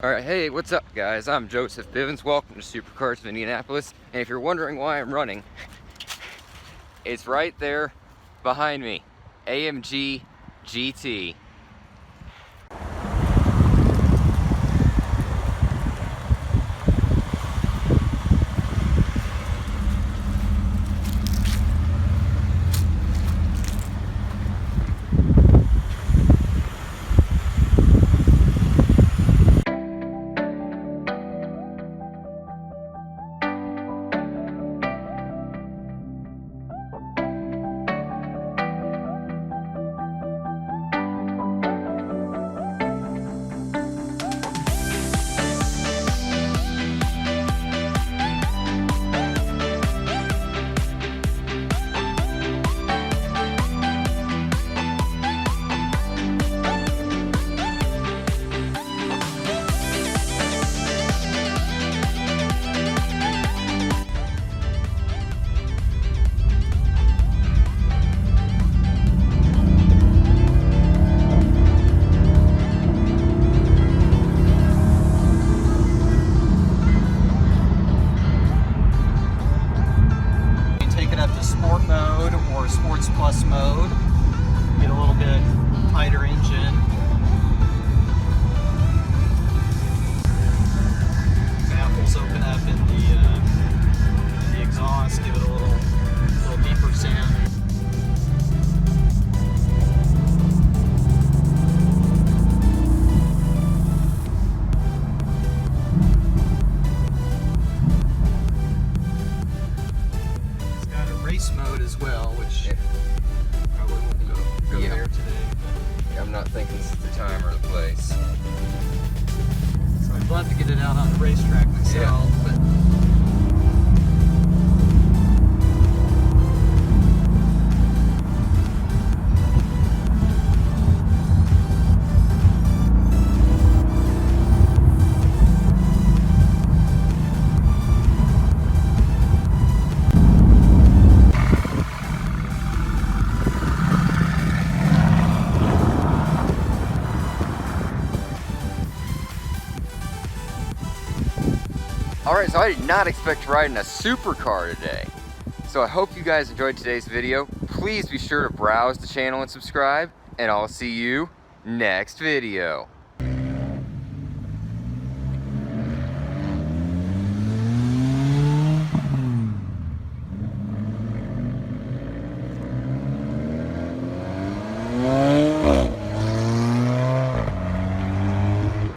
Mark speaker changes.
Speaker 1: Alright, hey, what's up guys? I'm Joseph Bivens. Welcome to Supercars of Indianapolis. And if you're wondering why I'm running, it's right there behind me. AMG GT.
Speaker 2: Sport mode or Sports Plus mode. Get a little bit tighter engine. Baffles open up in the exhaust, give it a little deeper sound. Race mode as well, which probably won't go there today.
Speaker 1: Yeah, I'm not thinking this is the time or the place.
Speaker 2: So I'd love to get it out on the racetrack myself, but
Speaker 1: Alright, so I did not expect to ride in a supercar today. So I hope you guys enjoyed today's video. Please be sure to browse the channel and subscribe, and I'll see you next video.